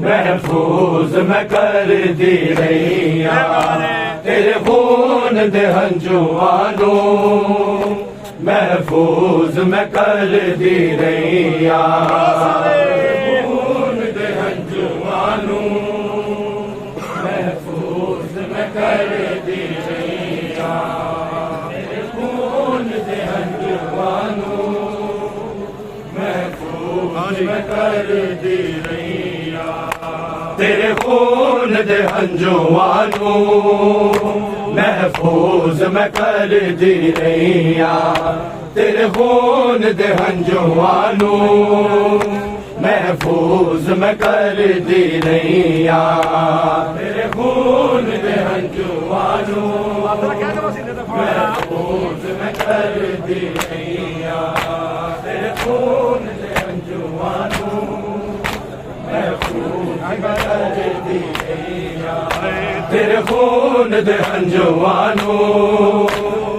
महफूज मैं कर दी रैया तेरे खून दे हंजुआनू महफूज मैं कर दी रैया खून दे हंजुआनू महफूज मैं कर दी रैया तेरे खून दे हंजुआनू महफूज मैं कर दी रैया तेरे खून दे हंजुआनू महफूज मैं कर दी रैया तेरे खून दे हंजुआनू महफूज मैं कर दी रैया तेरे खून दे हंजुआनू महफूज मैं कर दी रैया तेरे खून दे हंजुआनू तेरे खून दे हंजुआनू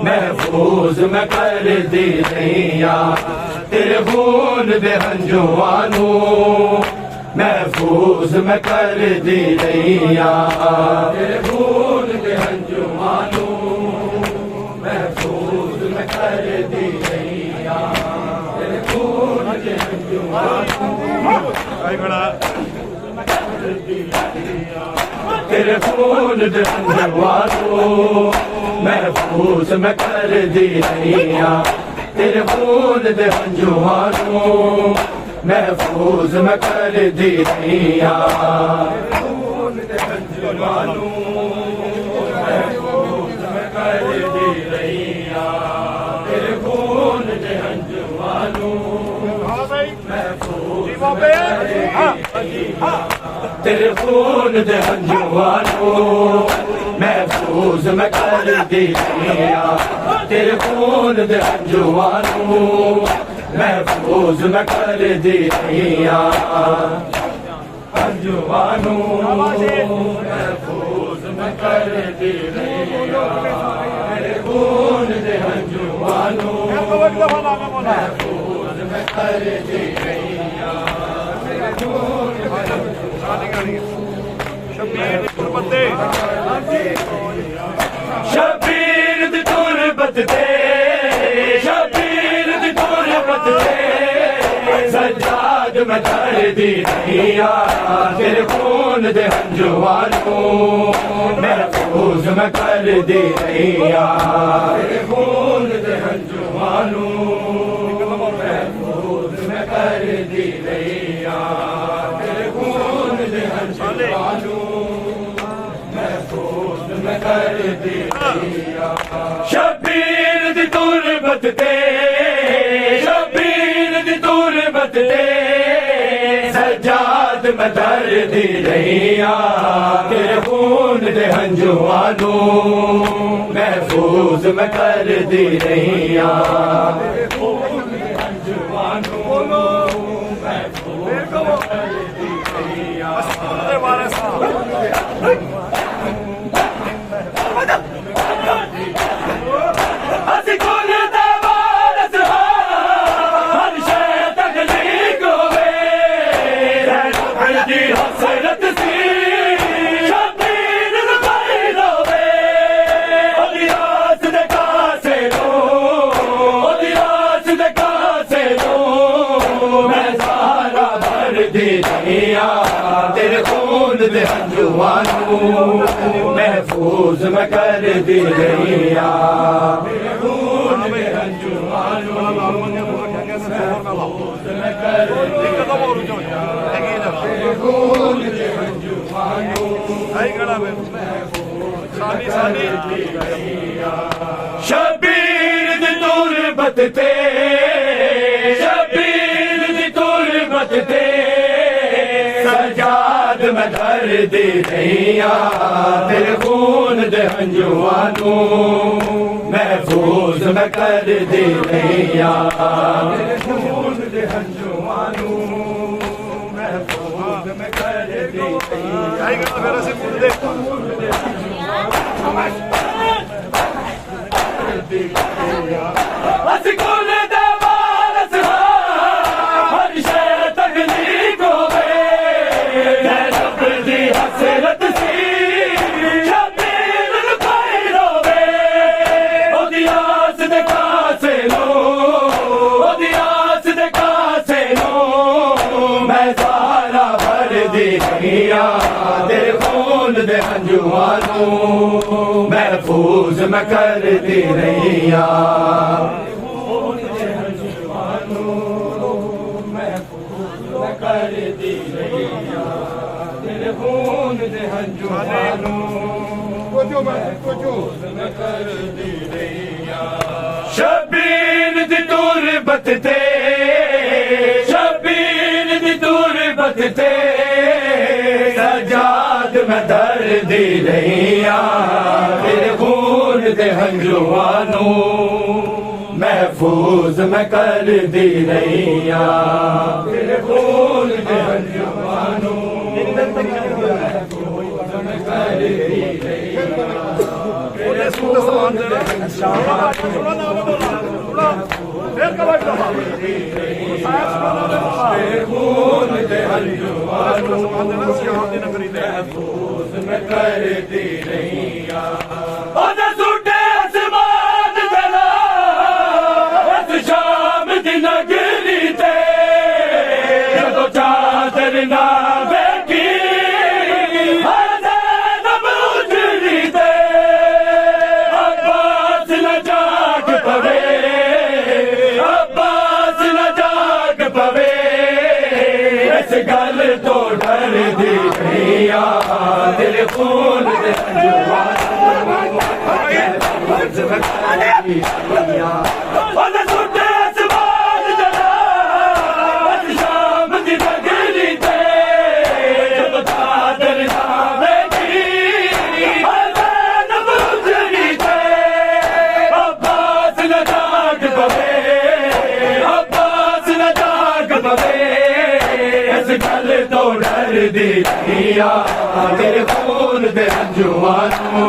महफूज मैं कर दी रैया तेरे खून दे हंजुआनू महफूज मैं कर दी रैया तेरे खून दे हंजुआनू महफूज मैं कर दी रैया तेरे खून दे हंजुआनू तेरे खून दे हंजुआनू महफूज मैं कर दी रैया तेरे खून दे हंजुआनू महफूज मैं कर दी रैया खून दे हंजुआनू महफूज मैं कर दी रैया तेरे खून दे हंजुआनू तेरे खून दे हंजुआनू महफूज मैं कर दी रैया तेरे खून दे हंजुआनू महफूज मैं कर दी रैया हंजुआनू महफूज मैं कर दी रैया तेरे खून दे हंजुआनू महफूज मैं कर दी रैया शबीर दी तुरबत ते शबीर दी तुरबत ते सज्जाद मैं कर दी रैया तेरे खून दे हंजुआनू महफूज मैं कर दी रैया तेरे खून दे हंजुआनू महफूज मैं कर दी रैया तेरे खून दे हंजुआनू महफूज मैं कर दी रैया शबीर दी तुरबत ते शबीर दी तुरबत ते सज्जाद मैं कर दी रैया तेरे खून दे हंजुआनू महफूज मैं कर दी रैया तेरे खून दे हंजुआनू महफूज मैं कर दी रैया तेरे खून दे हंजुआनू महफूज मैं कर दी रैया तेरे खून दे हंजुआनू महफूज मैं कर दी रैया तेरे खून दे हंजुआनू शबीर दी तुरबत ते शबीर दी तुरबत ते सज्जाद मैं कर दी रैया तेरे खून दे हंजुआनू महफूज मैं कर दी रैया तेरे खून दे हंजुआनू महफूज मैं कर दी रैया असकुल दे वारस हर शय तकलीफ होवे सारा भर दी नैया तेरे खून दे हंजुआं नू महफूज मैं कर दी नैया कर दी नैया तेरे खून दे हंजुआं नू मैं कर दी नैया शबीर दी तुरबत ते शबीर दी तुरबत ते सजाद मैं दर्दी नैया तेरे खून दे हंजुआं नू महफूज मैं कर दी नैया तेरे खून दे हंजुआं नू महफूज मैं कर दी नैया तेरे खून दे हंजुआं नू महफूज मैं कर दी नैया नगरी ते जदों चादर ना बैठी ज़ैनब उजड़ी ते अब्बास न जाग पवे अब्बास न जाग पवे इस गल तो डर दी नैया तेरे खून दे हंजुआं दी नैया तेरे खून दे हंजुआं नू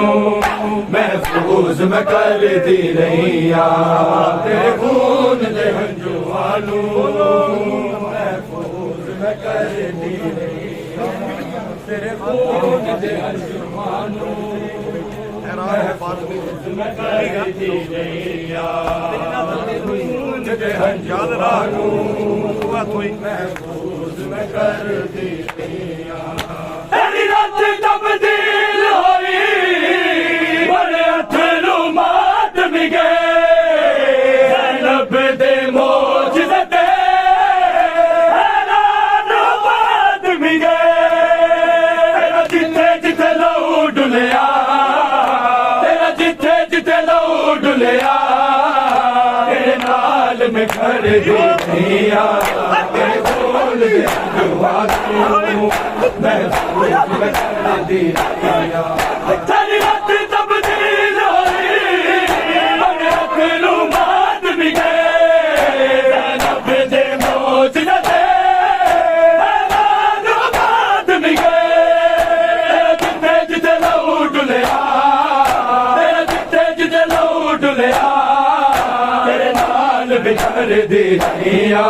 महफूज मैं कर दी नैया तेरे खून दे हंजुआं नू महफूज मैं कर दी नैया तेरे खून दे हंजुआं नू महफूज मैं कर दी नैया खून दे हंजुआं नू महफूज मैं कर दी नैया तेरी रात तब्दील होई बड़े अथरू मातम गए ज़ैनब दे मोजज़े ते हैरान मातम गए तेरा जिथे जिथे लहू डुलिया तेरा जिथे जिथे लहू डुलिया तेरे नाल में कर दी नैया तेरे खून दे हंजुआं नू महफूज मैं कर दी नैया तेरी रात तब्दील होई बड़े अथरू मातम गए ज़ैनब दे मोजज़े ते हैरान मातम गए तेरा जिथे जिथे लहू डुलिया तेरा जिथे जिथे लहू डुलिया तेरे नाल बिछड़ दी नैया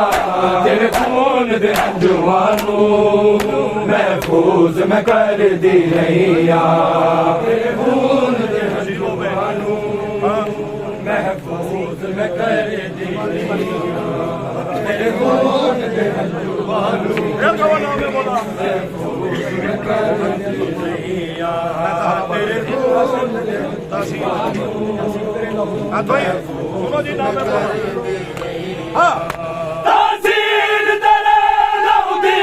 तेरे खून दे हंजुआं नू महफूज मैं कर दी नैया तेरे खून दे हंजुआं नू महफूज मैं कर दी नैया तेरे खून दे हंजुआं नू महफूज मैं कर दी नैया तेरे खून दे हंजुआं नू सुनो जी नाम है तासीर तेरे लहू दी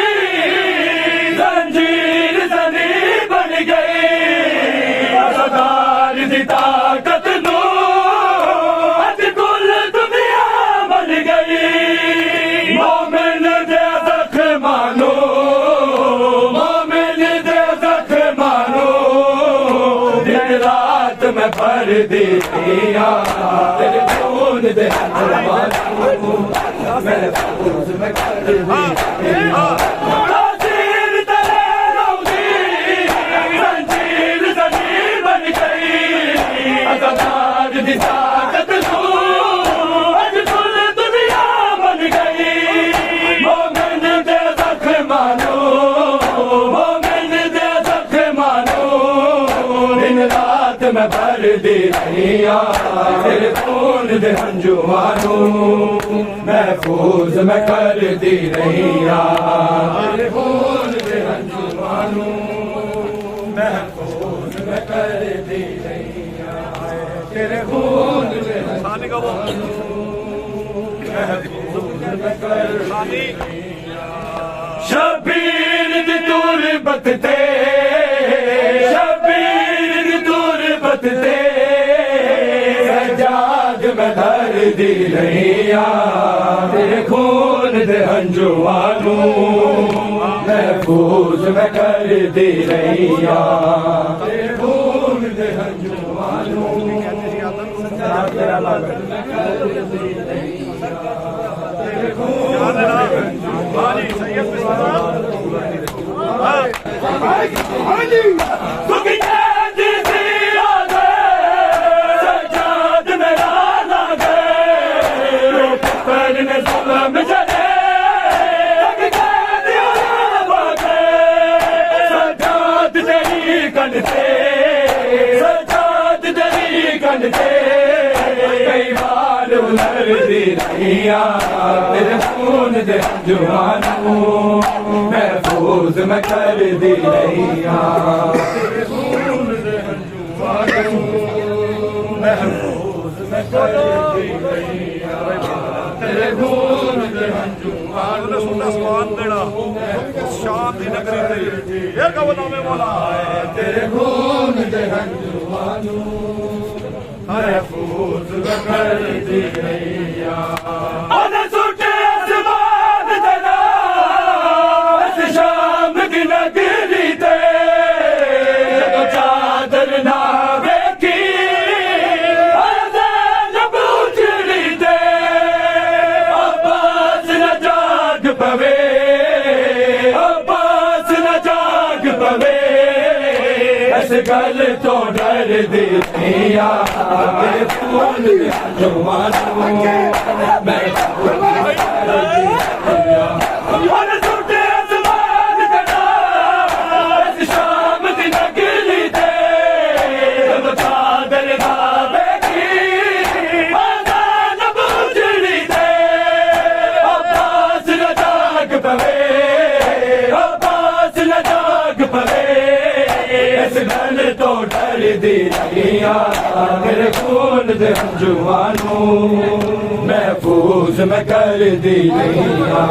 जंजीर ज़नी बन गई सरदार दी ताकत नू अज कुल दुनिया बन गई मोमिन दे ज़ख्मां नू मोमिन दे ज़ख्मां नू दिन रात मैं भर दी नैया तेरे खून दे हंजुआं नू महफूज मैं कर दी नैया तासीर तेरे लहू दी जंजीर ज़नी बन गई सरदार दी ताकत नू अज कुल दुनिया बन गई मोमिन दे ज़ख्मां नू मोमिन दे ज़ख्मां नू दिन रात मैं मैं भर दी रहिया तेरे खून दे हंजुआनू महफूज मैं कर दी रहिया तेरे खून दे हंजुआनू महफूज मैं कर दी रहिया तेरे खून दे हंजुआनू महफूज मैं कर दी रहिया शबीर दी तुरबत ते शबीर दी तुरबत ते सजाद मैं धर दी रहिया तेरे खून दे हंजुआनू महफूज मैं कर दी रहिया तेरे खून दे हंजुआनू सजाद मैं कर दी रहिया तेरे खून दे सजाद मेरा ना गए पर ने जुल्म चले सजाद तेरी कनते सजाद तेरी कनते कई बार उलर दी रहिया तेरे खून दे जुआनू महफूज मैं कर दी रहिया तेरे खून दे जुआनू महफूज मैं कर दी रहिया तेरे खून दे जुआनू सुनना सवाल देना शाम दी नगरी ते ये का नाम है मौला तेरे खून दे जुआनू महफूज मैं कर दी रहिया अने सुटे आसमान देना इस शाम की नगरी ते जब चादर ना वेखी जब उजड़ी ते अब्बास न जाग पवे अब्बास न जाग पवे इस गल तो डर दी रहिया तेरे खून दे जुआनू मैं सुटे आसमान देना इस शाम की नगरी ते जब चादर ना वेखी जब उजड़ी ते अब्बास न जाग पवे अब्बास न जाग पवे इस गल तो डर दी रहिया तेरे खून दे जुआनू महफूज मैं कर दी रहिया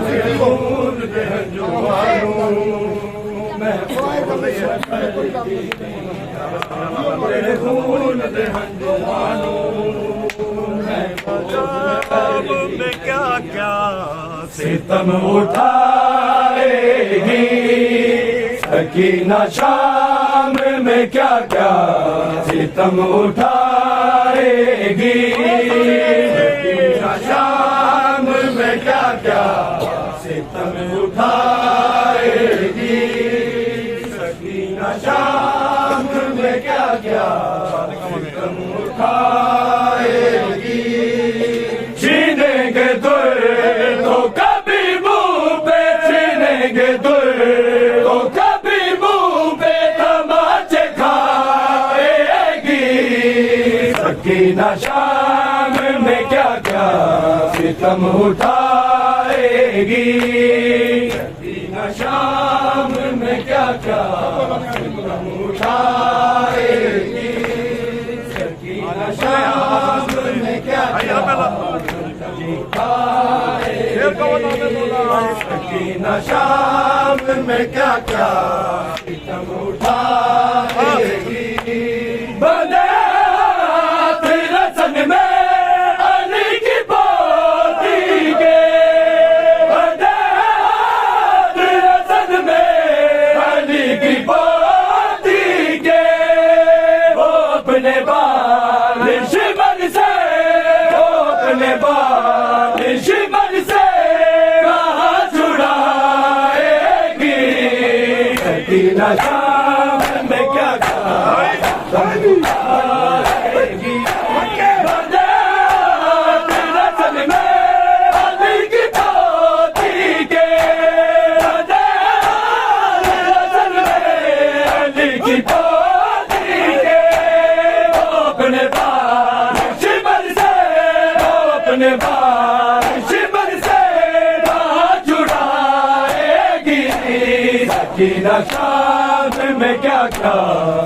तेरे खून दे जुआनू महफूज मैं कर दी रहिया तेरे खून दे जुआनू महफूज में क्या क्या सितम उठाएगी सकीना शाम में क्या क्या सितम उठाएगी सकीना शाम में क्या क्या सितम उठाएगी सकीना शाम में क्या क्या सितम उठाएगी छीनेंगे दुर तो कभी मुंह पे छीनेंगे दुर तो कभी मुंह पे तमाचे खाएगी सकीना शाम में क्या क्या सितम उठाएगी सकीना शाम में क्या क्या सितम उठाएगी सकीना शाम में क्या क्या सकीना शाम में क्या क्या सितम उठाएगी बने रसन में अली की पोती के बने रसन में अली की पोती के वो अपने बारिश मन से वो अपने बारिश मन से कहाँ छुड़ाएगी सकीना शाम में क्या खाएगी रसन में अली की पोती के रसन में अली की पोती के सकीना शाम में क्या क्या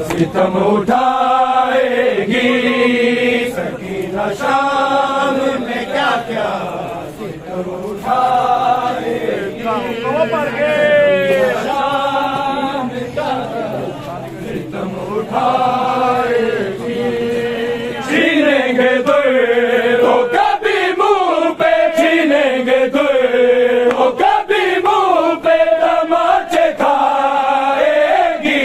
सितम उठाएगी सकीना शाम में क्या क्या सितम उठाएगी शाम में क्या क्या सितम उठाएगी छीनेंगे तो कभी मुंह पे छीनेंगे तो कभी मुंह पे तमाचे खाएगी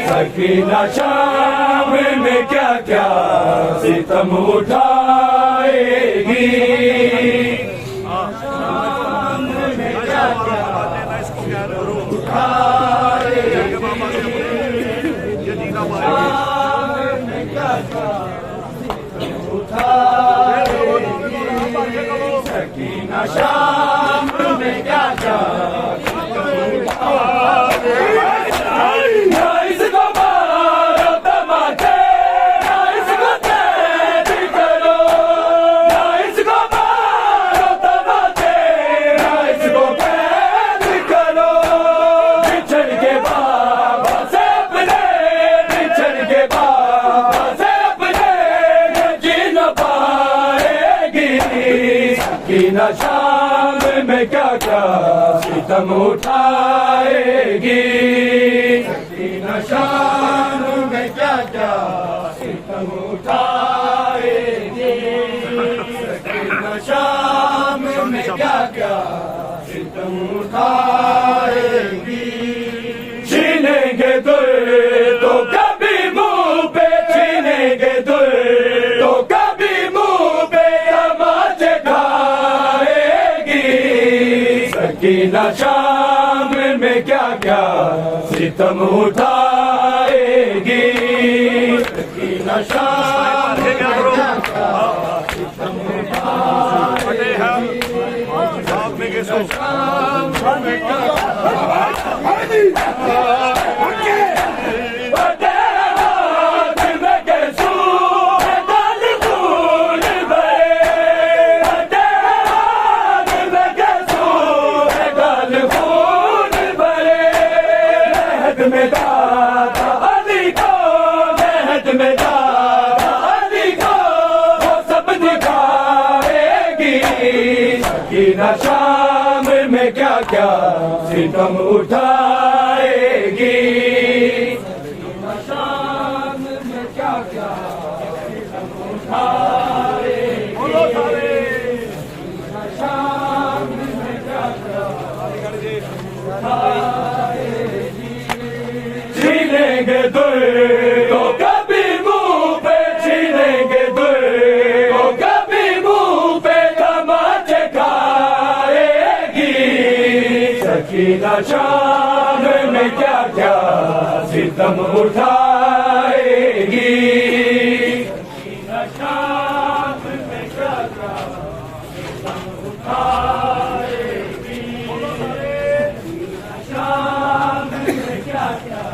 सकीना शाम में क्या क्या सितम उठाएगी शाम में क्या क्या सकीना शाम में क्या क्या ना इसको मारो तमाचे ना इसको कैद करो ना इसको मारो तमाचे ना इसको कैद करो बिछड़ के बाबा से अपने बिछड़ के बाबा से अपने जी न पाएगी सकीना शाम में क्या क्या सितम उठाएगी सकीना शाम में क्या क्या सितम उठाएगी सकीना शाम में क्या क्या सितम उठाएगी छीनेंगे तो कभी मुंह पे छीनेंगे तो कभी मुंह पे तमाचे खाएगी सकीना शाम में क्या क्या सितम उठाएगी सकीना शाम में क्या क्या सितम उठाएगी शाम में क्या में दादा अली को महद में दादा अली को वो सब दिखाएगी सकीना शाम में क्या क्या सितम उठाएगी सकीना शाम में क्या क्या सितम उठाएगी सकीना शाम में क्या क्या छीनेंगे तो कभी मुंह पे छीनेंगे तो कभी मुंह पे तमाचे खाएगी सकीना शाम में क्या क्या सितम उठाएगी सकीना शाम में क्या क्या सितम उठाएगी शाम में क्या क्या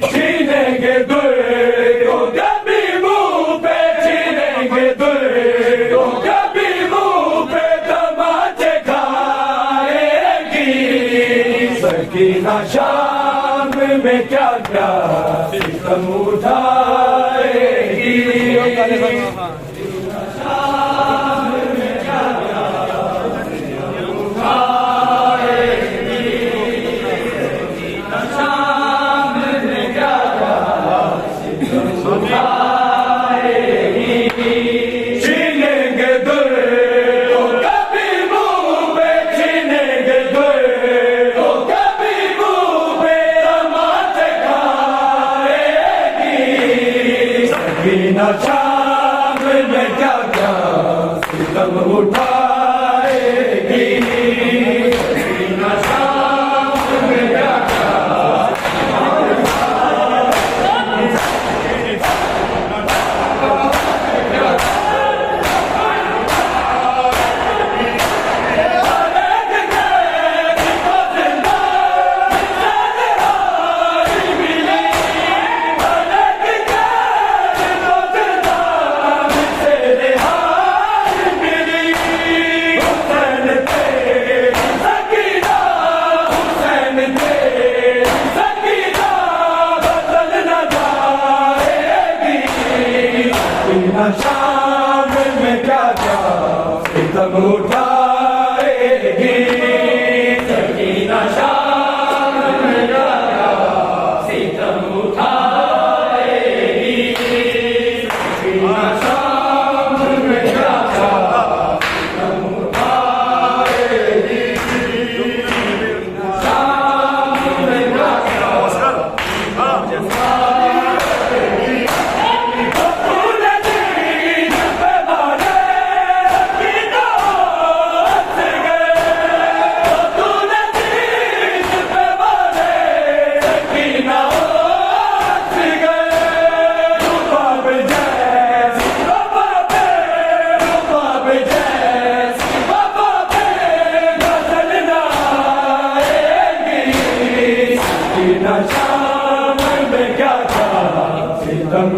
छीनेंगे तो कभी मुंह पे छीनेंगे तो कभी मुंह पे तमाचे खाएगी सकीना शाम में क्या क्या सितम उठाएगी शाम में क्या क्या छीनेंगे तो कभी मुंह पे छीनेंगे तो कभी मुंह पे तमाचे खाएगी उठाएगी सकीना शाम में गाया सितम उठाएगी सकीना शाम में गाया सितम उठाएगी शाम में गाया शाम में क्या था सितम